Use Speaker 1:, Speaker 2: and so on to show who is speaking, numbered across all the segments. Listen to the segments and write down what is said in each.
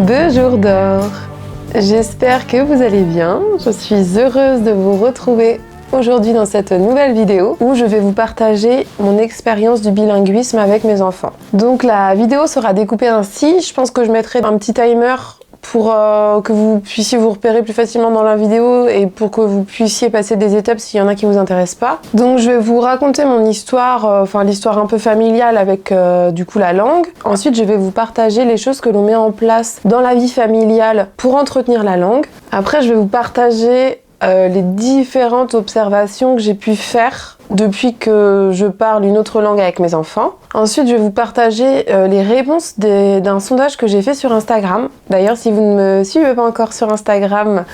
Speaker 1: 2 jours d'or. J'espère que vous allez bien. Je suis heureuse de vous retrouver aujourd'hui dans cette nouvelle vidéo où je vais vous partager mon expérience du bilinguisme avec mes enfants. Donc la vidéo sera découpée ainsi. Je pense que je mettrai un petit timer pour que vous puissiez vous repérer plus facilement dans la vidéo et pour que vous puissiez passer des étapes s'il y en a qui vous intéressent pas. Donc je vais vous raconter mon histoire, l'histoire un peu familiale avec du coup la langue. Ensuite je vais vous partager les choses que l'on met en place dans la vie familiale pour entretenir la langue. Après je vais vous partager les différentes observations que j'ai pu faire depuis que je parle une autre langue avec mes enfants. Ensuite, je vais vous partager les réponses d'un sondage que j'ai fait sur Instagram. D'ailleurs, si vous ne me suivez pas encore sur Instagram,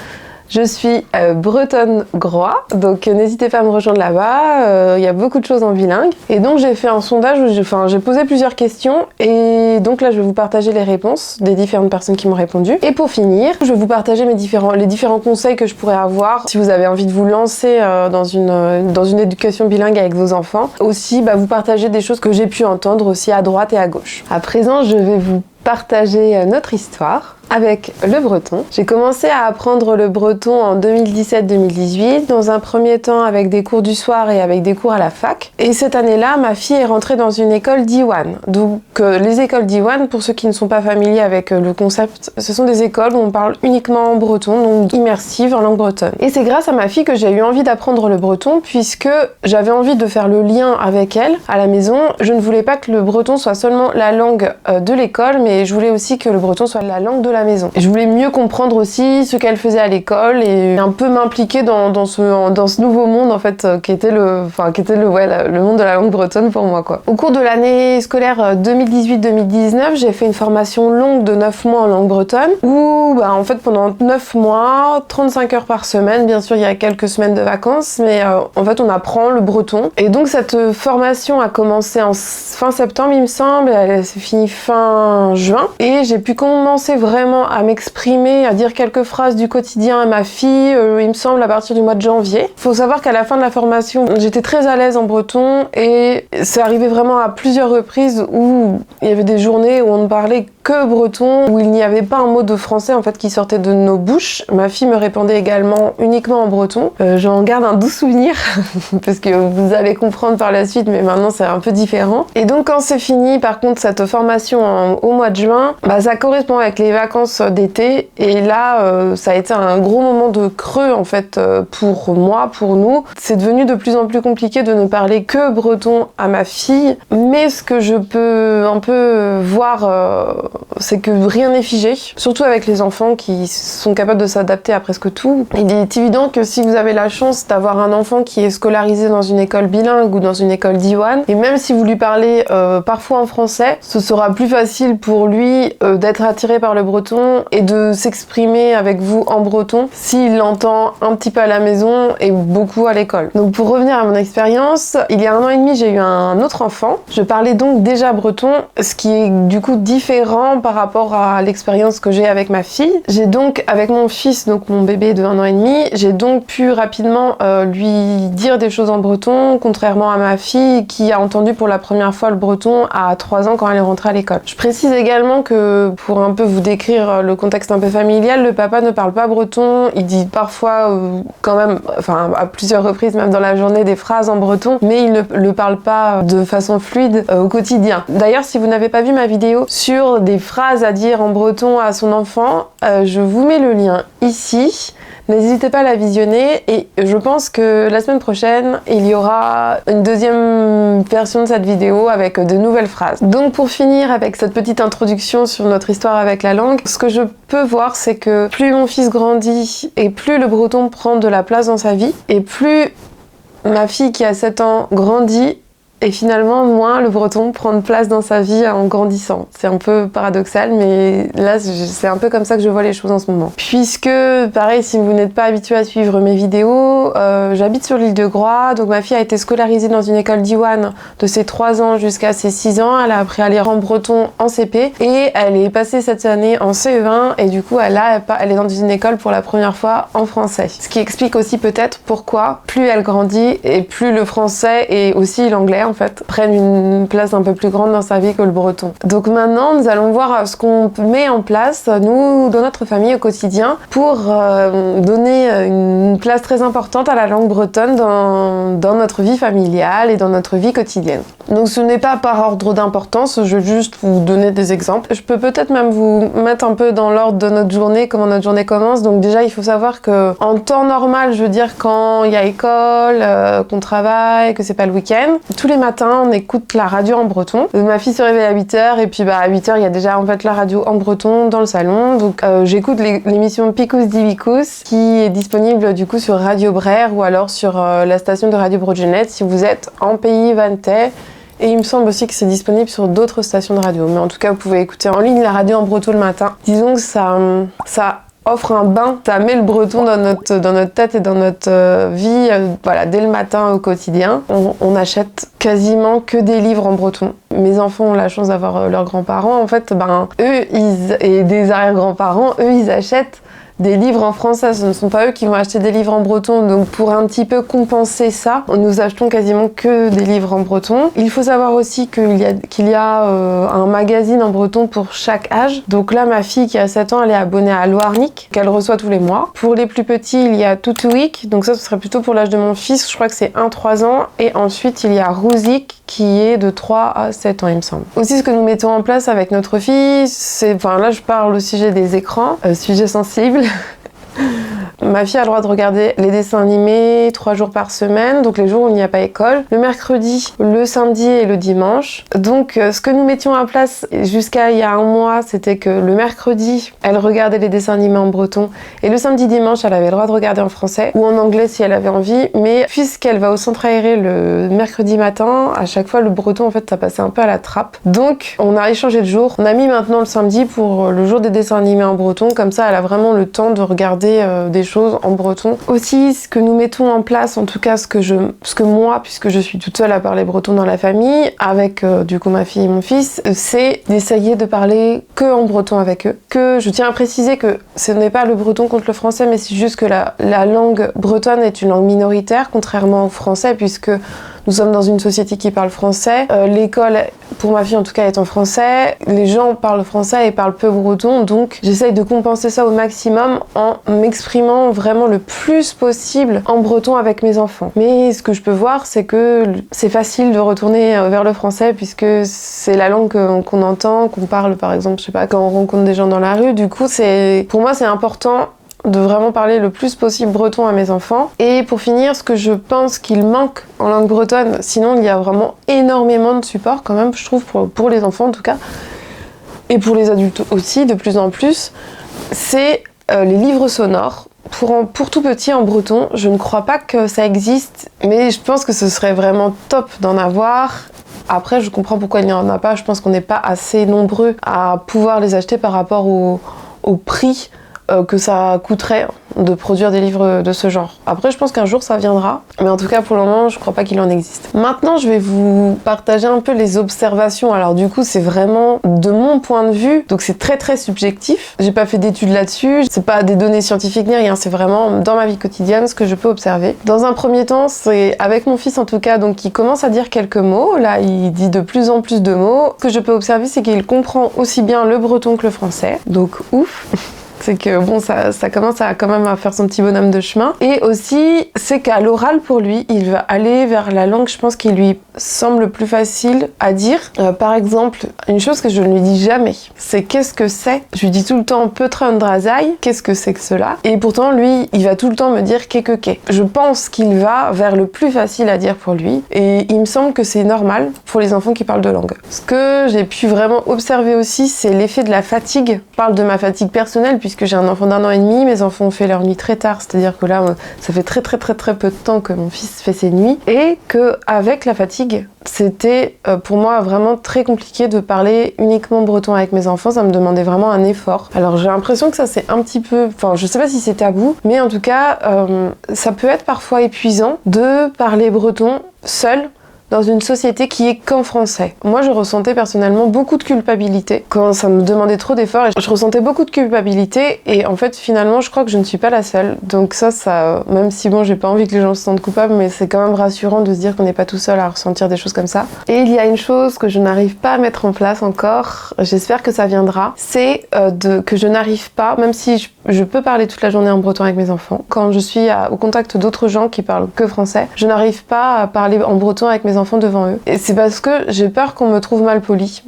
Speaker 1: je suis bretonne groix, donc n'hésitez pas à me rejoindre là-bas, il y a beaucoup de choses en bilingue. Et donc j'ai fait un sondage où j'ai posé plusieurs questions et donc là je vais vous partager les réponses des différentes personnes qui m'ont répondu. Et pour finir, je vais vous partager les différents conseils que je pourrais avoir si vous avez envie de vous lancer dans une éducation bilingue avec vos enfants. Aussi, vous partager des choses que j'ai pu entendre aussi à droite et à gauche. À présent, je vais vous partager notre histoire avec le breton. J'ai commencé à apprendre le breton en 2017-2018, dans un premier temps avec des cours du soir et avec des cours à la fac. Et cette année-là, ma fille est rentrée dans une école Diwan. Donc les écoles Diwan, pour ceux qui ne sont pas familiers avec le concept, ce sont des écoles où on parle uniquement en breton, donc immersives en langue bretonne. Et c'est grâce à ma fille que j'ai eu envie d'apprendre le breton, puisque j'avais envie de faire le lien avec elle à la maison. Je ne voulais pas que le breton soit seulement la langue de l'école, mais je voulais aussi que le breton soit la langue de la maison. Et je voulais mieux comprendre aussi ce qu'elle faisait à l'école et un peu m'impliquer dans ce nouveau monde en fait qui était le monde de la langue bretonne pour moi quoi. Au cours de l'année scolaire 2018-2019, j'ai fait une formation longue de 9 mois en langue bretonne où en fait pendant 9 mois, 35 heures par semaine, bien sûr il y a quelques semaines de vacances, mais en fait on apprend le breton. Et donc cette formation a commencé en fin septembre il me semble, et elle s'est finie fin juin et j'ai pu commencer vraiment à m'exprimer, à dire quelques phrases du quotidien à ma fille, il me semble à partir du mois de janvier. Faut savoir qu'à la fin de la formation, j'étais très à l'aise en breton et c'est arrivé vraiment à plusieurs reprises où il y avait des journées où on ne parlait que breton, où il n'y avait pas un mot de français en fait qui sortait de nos bouches. Ma fille me répondait également uniquement en breton. J'en garde un doux souvenir parce que vous allez comprendre par la suite, mais maintenant c'est un peu différent. Et donc quand c'est fini, par contre cette formation au mois de juin, ça correspond avec les vacances d'été et là ça a été un gros moment de creux en fait pour moi, pour nous. C'est devenu de plus en plus compliqué de ne parler que breton à ma fille, mais ce que je peux un peu voir c'est que rien n'est figé, surtout avec les enfants qui sont capables de s'adapter à presque tout. Il est évident que si vous avez la chance d'avoir un enfant qui est scolarisé dans une école bilingue ou dans une école Diwan, et même si vous lui parlez parfois en français, ce sera plus facile pour lui d'être attiré par le breton et de s'exprimer avec vous en breton s'il l'entend un petit peu à la maison et beaucoup à l'école. Donc pour revenir à mon expérience, il y a 1 an et demi j'ai eu un autre enfant. Je parlais donc déjà breton, ce qui est du coup différent par rapport à l'expérience que j'ai avec ma fille. J'ai donc avec mon fils, donc mon bébé de 1 an et demi, j'ai donc pu rapidement lui dire des choses en breton, contrairement à ma fille qui a entendu pour la première fois le breton à 3 ans quand elle est rentrée à l'école. Je précise également que pour un peu vous décrire le contexte un peu familial, le papa ne parle pas breton, il dit parfois quand même, à plusieurs reprises même dans la journée des phrases en breton, mais il ne le parle pas de façon fluide au quotidien. D'ailleurs, si vous n'avez pas vu ma vidéo sur des phrases à dire en breton à son enfant, je vous mets le lien ici. N'hésitez pas à la visionner et je pense que la semaine prochaine, il y aura une deuxième version de cette vidéo avec de nouvelles phrases. Donc pour finir avec cette petite introduction sur notre histoire avec la langue, ce que je peux voir c'est que plus mon fils grandit et plus le breton prend de la place dans sa vie et plus ma fille qui a 7 ans grandit et finalement, moins le breton prend de place dans sa vie en grandissant. C'est un peu paradoxal, mais là, c'est un peu comme ça que je vois les choses en ce moment. Puisque, pareil, si vous n'êtes pas habitué à suivre mes vidéos, j'habite sur l'île de Groix, donc ma fille a été scolarisée dans une école Diwan de ses 3 ans jusqu'à ses 6 ans. Elle a appris à lire en breton en CP, et elle est passée cette année en CE1, et du coup, elle est dans une école pour la première fois en français. Ce qui explique aussi peut-être pourquoi, plus elle grandit, et plus le français et aussi l'anglais, en fait prenne une place un peu plus grande dans sa vie que le breton. Donc maintenant, nous allons voir ce qu'on met en place, nous, dans notre famille au quotidien, pour donner une place très importante à la langue bretonne dans notre vie familiale et dans notre vie quotidienne. Donc ce n'est pas par ordre d'importance, je vais juste vous donner des exemples. Je peux peut-être même vous mettre un peu dans l'ordre de notre journée, comment notre journée commence. Donc déjà, il faut savoir que en temps normal, je veux dire quand il y a école, qu'on travaille, que c'est pas le week-end, tous les matins, on écoute la radio en breton. Ma fille se réveille à 8h et puis à 8h, il y a déjà en fait la radio en breton dans le salon. Donc j'écoute l'émission Picous Divicous qui est disponible du coup sur Radio Brère ou alors sur la station de Radio Broadgenet si vous êtes en pays vantais. Et il me semble aussi que c'est disponible sur d'autres stations de radio. Mais en tout cas, vous pouvez écouter en ligne la radio en breton le matin. Disons que ça offre un bain, ça met le breton dans notre tête et dans notre vie, voilà, dès le matin au quotidien. On achète quasiment que des livres en breton. Mes enfants ont la chance d'avoir leurs grands-parents. En fait, et des arrière-grands-parents, eux, ils achètent des livres en français, ce ne sont pas eux qui vont acheter des livres en breton, donc pour un petit peu compenser ça, nous achetons quasiment que des livres en breton. Il faut savoir aussi qu'il y a un magazine en breton pour chaque âge. Donc là, ma fille qui a 7 ans, elle est abonnée à Loarnik, qu'elle reçoit tous les mois. Pour les plus petits, il y a Tutuik, donc ça ce serait plutôt pour l'âge de mon fils, je crois que c'est 1-3 ans. Et ensuite, il y a Rouzik, qui est de 3 à 7 ans, il me semble. Aussi, ce que nous mettons en place avec notre fille, là je parle au sujet des écrans, sujet sensible. Ma fille a le droit de regarder les dessins animés 3 jours par semaine, donc les jours où il n'y a pas école, le mercredi, le samedi et le dimanche. Donc ce que nous mettions en place jusqu'à il y a un mois, c'était que le mercredi, elle regardait les dessins animés en breton et le samedi dimanche, elle avait le droit de regarder en français ou en anglais si elle avait envie, mais puisqu'elle va au centre aéré le mercredi matin, à chaque fois le breton en fait ça passait un peu à la trappe. Donc on a échangé de jour, on a mis maintenant le samedi pour le jour des dessins animés en breton, comme ça elle a vraiment le temps de regarder des choses en breton. Aussi, ce que nous mettons en place, en tout cas ce que moi, puisque je suis toute seule à parler breton dans la famille, avec du coup ma fille et mon fils, c'est d'essayer de parler que en breton avec eux. Que je tiens à préciser que ce n'est pas le breton contre le français, mais c'est juste que la langue bretonne est une langue minoritaire, contrairement au français, puisque nous sommes dans une société qui parle français. L'école, pour ma fille en tout cas, est en français. Les gens parlent français et parlent peu breton. Donc j'essaye de compenser ça au maximum en m'exprimant vraiment le plus possible en breton avec mes enfants. Mais ce que je peux voir, c'est que c'est facile de retourner vers le français puisque c'est la langue qu'on entend, qu'on parle par exemple, je sais pas, quand on rencontre des gens dans la rue. Du coup, pour moi, c'est important de vraiment parler le plus possible breton à mes enfants. Et pour finir, ce que je pense qu'il manque en langue bretonne, sinon il y a vraiment énormément de support quand même, je trouve, pour les enfants en tout cas, et pour les adultes aussi, de plus en plus, c'est les livres sonores. Pour tout petit en breton, je ne crois pas que ça existe, mais je pense que ce serait vraiment top d'en avoir. Après, je comprends pourquoi il n'y en a pas, je pense qu'on n'est pas assez nombreux à pouvoir les acheter par rapport au prix que ça coûterait de produire des livres de ce genre. Après, je pense qu'un jour ça viendra, mais en tout cas pour le moment, je crois pas qu'il en existe. Maintenant, je vais vous partager un peu les observations. Alors du coup, c'est vraiment de mon point de vue, donc c'est très très subjectif. J'ai pas fait d'études là-dessus, c'est pas des données scientifiques ni rien, c'est vraiment dans ma vie quotidienne ce que je peux observer. Dans un premier temps, c'est avec mon fils en tout cas, donc qui commence à dire quelques mots. Là, il dit de plus en plus de mots. Ce que je peux observer, c'est qu'il comprend aussi bien le breton que le français, donc ouf. C'est que bon, ça commence à quand même à faire son petit bonhomme de chemin. Et aussi, c'est qu'à l'oral pour lui, il va aller vers la langue, je pense, qui lui semble plus facile à dire. Par exemple, une chose que je ne lui dis jamais, c'est qu'est-ce que c'est. Je lui dis tout le temps Petrandrazai, qu'est-ce que c'est que cela. Et pourtant, lui, il va tout le temps me dire kekeke. Je pense qu'il va vers le plus facile à dire pour lui. Et il me semble que c'est normal pour les enfants qui parlent de langue. Ce que j'ai pu vraiment observer aussi, c'est l'effet de la fatigue. Je parle de ma fatigue personnelle, puisque j'ai un enfant d'1 an et demi, mes enfants ont fait leur nuit très tard, c'est-à-dire que là, ça fait très peu de temps que mon fils fait ses nuits, et qu'avec la fatigue, c'était pour moi vraiment très compliqué de parler uniquement breton avec mes enfants, ça me demandait vraiment un effort. Alors j'ai l'impression que ça c'est un petit peu, enfin je sais pas si c'est tabou, mais en tout cas, ça peut être parfois épuisant de parler breton seul dans une société qui est qu'en français. Moi, je ressentais personnellement beaucoup de culpabilité quand ça me demandait trop d'efforts. Je ressentais beaucoup de culpabilité et en fait, finalement, je crois que je ne suis pas la seule. Donc ça, même si bon, j'ai pas envie que les gens se sentent coupables, mais c'est quand même rassurant de se dire qu'on n'est pas tout seul à ressentir des choses comme ça. Et il y a une chose que je n'arrive pas à mettre en place encore, j'espère que ça viendra, c'est que je n'arrive pas, même si je peux parler toute la journée en breton avec mes enfants, quand je suis au contact d'autres gens qui parlent que français, je n'arrive pas à parler en breton avec mes enfants devant eux. Et c'est parce que j'ai peur qu'on me trouve mal poli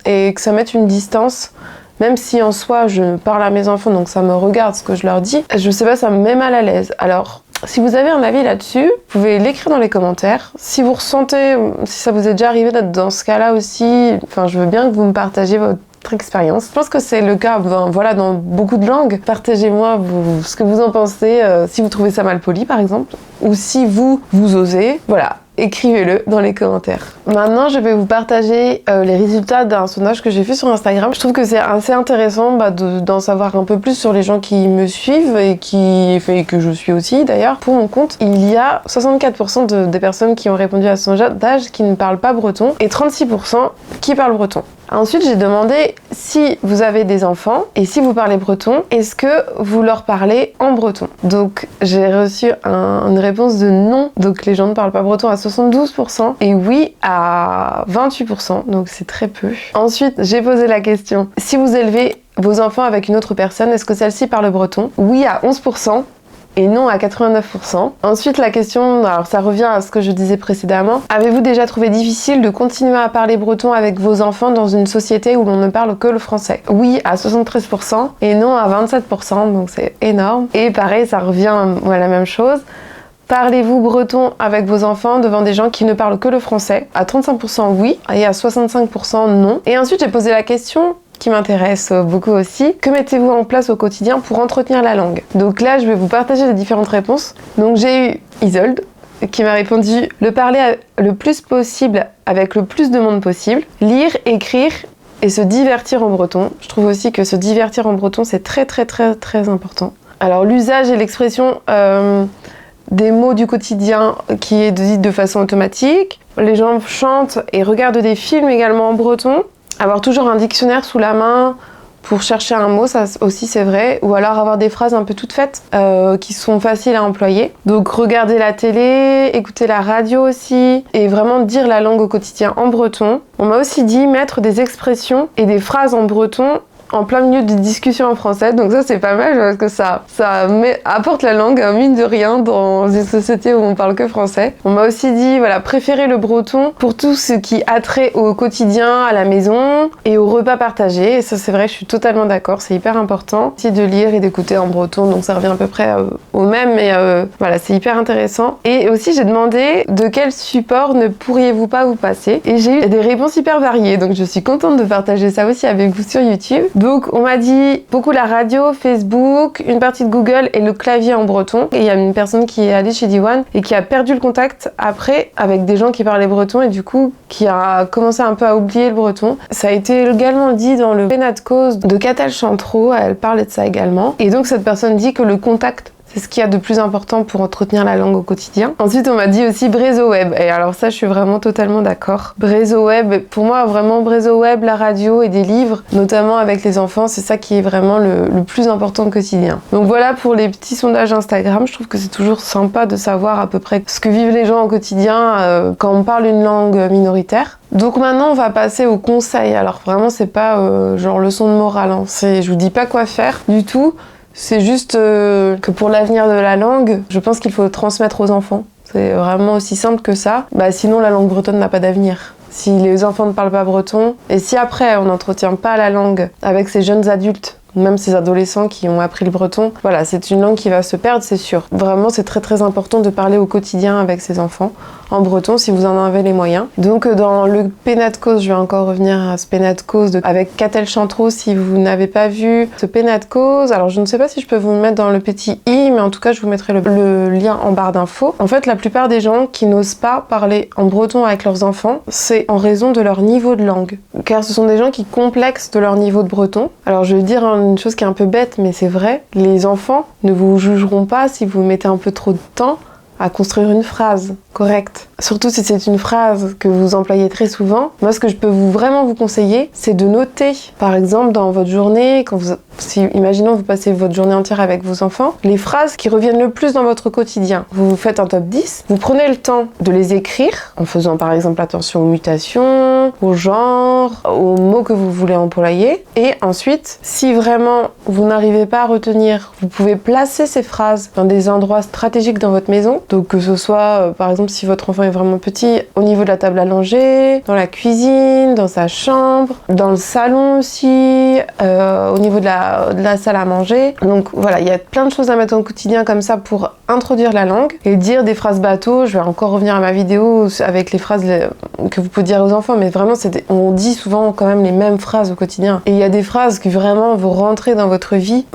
Speaker 1: et que ça mette une distance, même si en soi je parle à mes enfants donc ça me regarde ce que je leur dis, je sais pas, ça me met mal à l'aise. Alors si vous avez un avis là-dessus, vous pouvez l'écrire dans les commentaires. Si vous ressentez, si ça vous est déjà arrivé d'être dans ce cas-là aussi, enfin je veux bien que vous me partagiez votre expérience. Je pense que c'est le cas voilà, dans beaucoup de langues. Partagez-moi ce que vous en pensez, si vous trouvez ça mal poli par exemple, ou si vous osez. Voilà, écrivez-le dans les commentaires. Maintenant, je vais vous partager les résultats d'un sondage que j'ai fait sur Instagram. Je trouve que c'est assez intéressant d'en savoir un peu plus sur les gens qui me suivent et que je suis aussi d'ailleurs pour mon compte. Il y a 64% des personnes qui ont répondu à ce sondage qui ne parlent pas breton et 36% qui parlent breton. Ensuite, j'ai demandé si vous avez des enfants et si vous parlez breton, est-ce que vous leur parlez en breton? Donc, j'ai reçu une réponse de non. Donc, les gens ne parlent pas breton à 72% et oui à 28%. Donc, c'est très peu. Ensuite, j'ai posé la question, si vous élevez vos enfants avec une autre personne, est-ce que celle-ci parle breton? Oui à 11%. Et non à 89%. Ensuite, la question, alors ça revient à ce que je disais précédemment. Avez-vous déjà trouvé difficile de continuer à parler breton avec vos enfants dans une société où l'on ne parle que le français? Oui à 73% et non à 27%, donc c'est énorme. Et pareil, ça revient à la même chose. Parlez-vous breton avec vos enfants devant des gens qui ne parlent que le français? À 35% oui et à 65% non. Et ensuite, j'ai posé la question qui m'intéresse beaucoup aussi. Que mettez-vous en place au quotidien pour entretenir la langue? Donc là, je vais vous partager les différentes réponses. Donc j'ai eu Isolde qui m'a répondu le parler le plus possible avec le plus de monde possible, lire, écrire et se divertir en breton. Je trouve aussi que se divertir en breton, c'est très très très très important. Alors l'usage et l'expression des mots du quotidien qui est dit de façon automatique. Les gens chantent et regardent des films également en breton. Avoir toujours un dictionnaire sous la main pour chercher un mot, ça aussi c'est vrai. Ou alors avoir des phrases un peu toutes faites qui sont faciles à employer. Donc regarder la télé, écouter la radio aussi et vraiment dire la langue au quotidien en breton. On m'a aussi dit mettre des expressions et des phrases en breton en plein milieu de discussions en français, donc ça c'est pas mal parce que ça apporte la langue, mine de rien, dans une société où on parle que français. On m'a aussi dit, voilà, préférer le breton pour tout ce qui a trait au quotidien, à la maison et au repas partagé, et ça c'est vrai, je suis totalement d'accord, c'est hyper important aussi de lire et d'écouter en breton, donc ça revient à peu près au même, mais voilà, c'est hyper intéressant. Et aussi j'ai demandé de quel support ne pourriez-vous pas vous passer, et j'ai eu des réponses hyper variées, donc je suis contente de partager ça aussi avec vous sur YouTube. Donc on m'a dit beaucoup la radio, Facebook, une partie de Google et le clavier en breton. Et il y a une personne qui est allée chez Diwan et qui a perdu le contact après avec des gens qui parlaient breton et du coup qui a commencé un peu à oublier le breton. Ça a été également dit dans le Pénat de cause de Catel Chantreau, elle parlait de ça également. Et donc cette personne dit que le contact, c'est ce qu'il y a de plus important pour entretenir la langue au quotidien. Ensuite, on m'a dit aussi Bréso Web. Et alors ça, je suis vraiment totalement d'accord. Bréso Web, pour moi, vraiment Bréso Web, la radio et des livres, notamment avec les enfants, c'est ça qui est vraiment le plus important au quotidien. Donc voilà pour les petits sondages Instagram. Je trouve que c'est toujours sympa de savoir à peu près ce que vivent les gens au quotidien quand on parle une langue minoritaire. Donc maintenant, on va passer aux conseils. Alors vraiment, c'est pas genre leçon de morale. Hein. Je vous dis pas quoi faire du tout. C'est juste que pour l'avenir de la langue, je pense qu'il faut transmettre aux enfants. C'est vraiment aussi simple que ça. Sinon, la langue bretonne n'a pas d'avenir. Si les enfants ne parlent pas breton, et si après on n'entretient pas la langue avec ces jeunes adultes, même ces adolescents qui ont appris le breton, voilà, c'est une langue qui va se perdre, c'est sûr. Vraiment, c'est très très important de parler au quotidien avec ses enfants en breton si vous en avez les moyens. Donc dans le Pénat de cause, je vais encore revenir à ce Pénat de cause avec Catel Chantreau si vous n'avez pas vu ce Pénat de cause. Alors je ne sais pas si je peux vous le mettre dans le petit i, mais en tout cas je vous mettrai le lien en barre d'infos. En fait, la plupart des gens qui n'osent pas parler en breton avec leurs enfants, c'est en raison de leur niveau de langue. Car ce sont des gens qui complexent de leur niveau de breton. Alors je vais dire une chose qui est un peu bête, mais c'est vrai, les enfants ne vous jugeront pas si vous mettez un peu trop de temps à construire une phrase correcte. surtout si c'est une phrase que vous employez très souvent, moi ce que je peux vraiment vous conseiller, c'est de noter, par exemple dans votre journée, imaginons vous passez votre journée entière avec vos enfants, les phrases qui reviennent le plus dans votre quotidien. Vous faites un top 10, vous prenez le temps de les écrire, en faisant par exemple attention aux mutations, au genre, aux mots que vous voulez employer, et ensuite, si vraiment vous n'arrivez pas à retenir, vous pouvez placer ces phrases dans des endroits stratégiques dans votre maison, donc que ce soit, par exemple, si votre enfant est vraiment petit, au niveau de la table à langer, dans la cuisine, dans sa chambre, dans le salon aussi, au niveau de la salle à manger. Donc voilà, il y a plein de choses à mettre au quotidien comme ça pour introduire la langue et dire des phrases bateau. Je vais encore revenir à ma vidéo avec les phrases que vous pouvez dire aux enfants, mais vraiment on dit souvent quand même les mêmes phrases au quotidien. Et il y a des phrases qui vraiment vont rentrer dans votre vie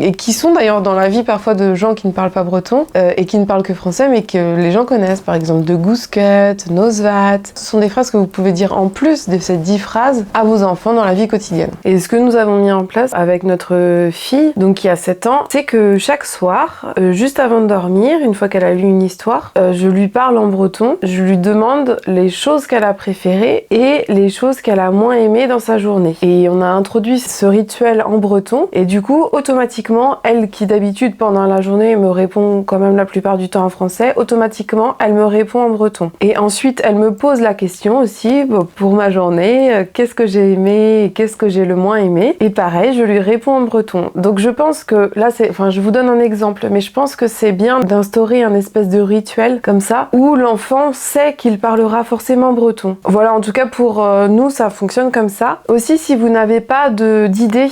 Speaker 1: et qui sont d'ailleurs dans la vie parfois de gens qui ne parlent pas breton et qui ne parlent que français, mais que les gens connaissent. Par exemple, de goose cut, nosvat. Ce sont des phrases que vous pouvez dire en plus de ces 10 phrases à vos enfants dans la vie quotidienne. Et ce que nous avons mis en place avec notre fille, donc qui a 7 ans, c'est que chaque soir, juste avant de dormir, une fois qu'elle a lu une histoire, je lui parle en breton, je lui demande les choses qu'elle a préférées et les choses qu'elle a moins aimées dans sa journée. Et on a introduit ce rituel en breton et du coup, automatiquement, elle qui d'habitude pendant la journée me répond quand même la plupart du temps en français, automatiquement, elle me répond en breton. Et ensuite, elle me pose la question aussi, pour ma journée, qu'est-ce que j'ai aimé et qu'est-ce que j'ai le moins aimé. Et pareil, je lui réponds en breton. Donc je pense que là, je vous donne un exemple, mais je pense que c'est bien d'instaurer un espèce de rituel comme ça, où l'enfant sait qu'il parlera forcément breton. Voilà, en tout cas pour nous, ça fonctionne comme ça. Aussi, si vous n'avez pas d'idée,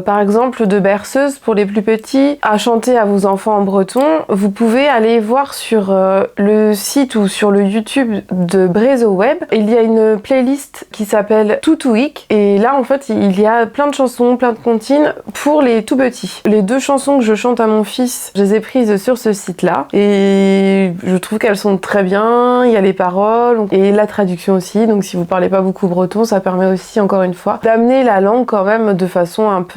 Speaker 1: par exemple de berceuse pour les plus petits à chanter à vos enfants en breton, vous pouvez aller voir sur le site ou sur le YouTube de Brezo Web. Il y a une playlist qui s'appelle Toutouik et là en fait il y a plein de chansons, plein de comptines pour les tout petits. Les 2 chansons que je chante à mon fils, je les ai prises sur ce site là et je trouve qu'elles sont très bien, il y a les paroles et la traduction aussi, donc si vous parlez pas beaucoup breton, ça permet aussi encore une fois d'amener la langue quand même de façon un peu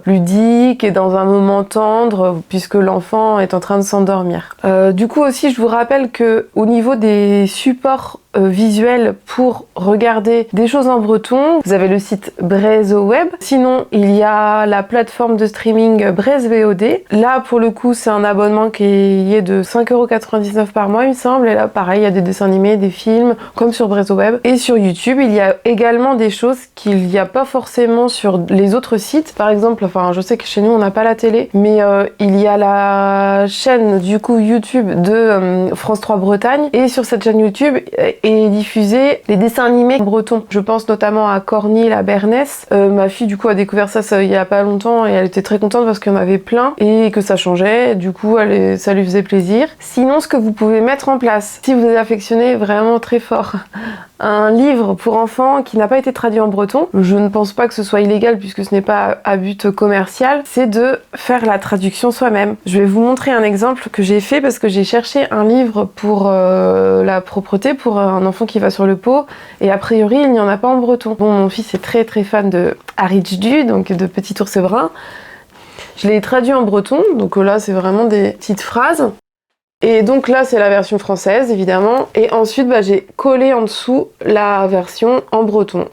Speaker 1: ludique et dans un moment tendre puisque l'enfant est en train de s'endormir. Du coup aussi je vous rappelle que au niveau des supports visuels pour regarder des choses en breton, vous avez le site Brezo Web. Sinon, il y a la plateforme de streaming Brez VOD. Là, pour le coup, c'est un abonnement qui est de 5,99€ par mois, il me semble. Et là, pareil, il y a des dessins animés, des films, comme sur Brezo Web. Et sur YouTube, il y a également des choses qu'il n'y a pas forcément sur les autres sites. Par exemple, je sais que chez nous, on n'a pas la télé, mais il y a la chaîne, du coup, YouTube de France 3 Bretagne. Et sur cette chaîne YouTube, et diffuser les dessins animés bretons. Je pense notamment à Corny, la Bernesse. Ma fille du coup a découvert ça il y a pas longtemps et elle était très contente parce qu'il y en avait plein et que ça changeait. Du coup ça lui faisait plaisir. Sinon ce que vous pouvez mettre en place, si vous affectionnez vraiment très fort un livre pour enfants qui n'a pas été traduit en breton, je ne pense pas que ce soit illégal puisque ce n'est pas à but commercial, c'est de faire la traduction soi-même. Je vais vous montrer un exemple que j'ai fait parce que j'ai cherché un livre pour la propreté pour un enfant qui va sur le pot et a priori il n'y en a pas en breton. Bon, mon fils est très très fan de Haritchdu, donc de Petit Ours Brun. Je l'ai traduit en breton, donc là c'est vraiment des petites phrases. Et donc là, c'est la version française, évidemment. Et ensuite, j'ai collé en dessous la version en breton.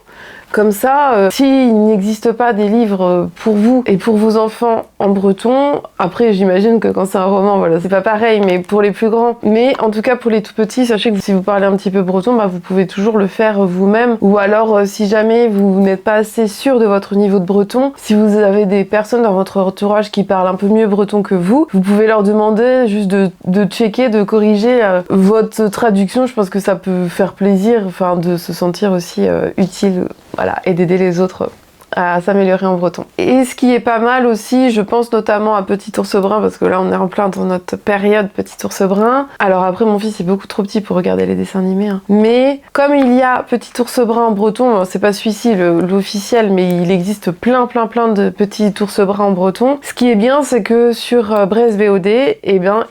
Speaker 1: Comme ça, s'il n'existe pas des livres pour vous et pour vos enfants en breton, après j'imagine que quand c'est un roman, voilà, c'est pas pareil, mais pour les plus grands. Mais en tout cas pour les tout petits, sachez que si vous parlez un petit peu breton, vous pouvez toujours le faire vous-même. Ou alors si jamais vous n'êtes pas assez sûr de votre niveau de breton, si vous avez des personnes dans votre entourage qui parlent un peu mieux breton que vous pouvez leur demander juste de checker, de corriger votre traduction. Je pense que ça peut faire plaisir, de se sentir aussi utile. Voilà, et d'aider les autres à s'améliorer en breton. Et ce qui est pas mal aussi, je pense notamment à Petit Ours Brun, parce que là on est en plein dans notre période Petit Ours Brun. Alors après mon fils est beaucoup trop petit pour regarder les dessins animés, hein. Mais comme il y a Petit Ours Brun en breton, c'est pas celui-ci l'officiel, mais il existe plein de Petits Ours Brun en breton. Ce qui est bien, c'est que sur Brez VOD,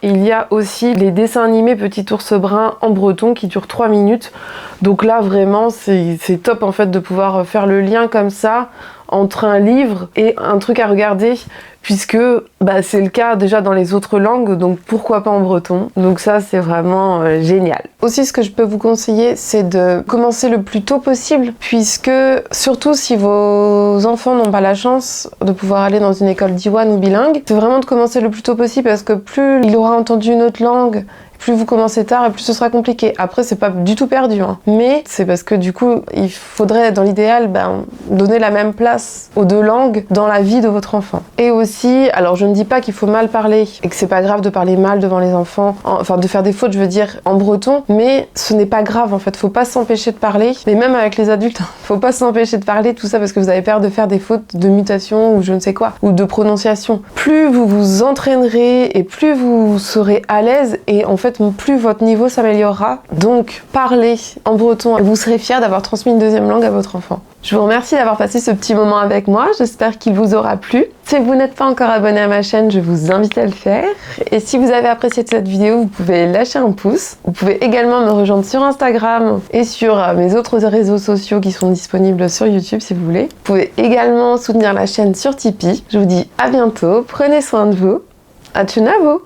Speaker 1: il y a aussi les dessins animés Petit Ours Brun en breton qui durent 3 minutes. Donc là vraiment c'est top en fait de pouvoir faire le lien comme ça entre un livre et un truc à regarder puisque c'est le cas déjà dans les autres langues, donc pourquoi pas en breton. Donc ça, c'est vraiment génial. Aussi, ce que je peux vous conseiller, c'est de commencer le plus tôt possible, puisque surtout si vos enfants n'ont pas la chance de pouvoir aller dans une école Diwan ou bilingue, c'est vraiment de commencer le plus tôt possible, parce que plus il aura entendu une autre langue, plus vous commencez tard et plus ce sera compliqué. Après, c'est pas du tout perdu, hein. Mais c'est parce que du coup, il faudrait, dans l'idéal, donner la même place aux deux langues dans la vie de votre enfant. Et aussi, alors je ne dis pas qu'il faut mal parler et que c'est pas grave de parler mal devant les enfants, enfin de faire des fautes, je veux dire, en breton, mais ce n'est pas grave en fait. Faut pas s'empêcher de parler, mais même avec les adultes, faut pas s'empêcher de parler, tout ça parce que vous avez peur de faire des fautes de mutation ou je ne sais quoi, ou de prononciation. Plus vous vous entraînerez et plus vous serez à l'aise et en fait, plus votre niveau s'améliorera. Donc, parlez en breton. Vous serez fiers d'avoir transmis une deuxième langue à votre enfant. Je vous remercie d'avoir passé ce petit moment avec moi. J'espère qu'il vous aura plu. Si vous n'êtes pas encore abonné à ma chaîne, je vous invite à le faire. Et si vous avez apprécié cette vidéo, vous pouvez lâcher un pouce. Vous pouvez également me rejoindre sur Instagram et sur mes autres réseaux sociaux qui sont disponibles sur YouTube si vous voulez. Vous pouvez également soutenir la chaîne sur Tipeee. Je vous dis à bientôt. Prenez soin de vous. À Tchunavo!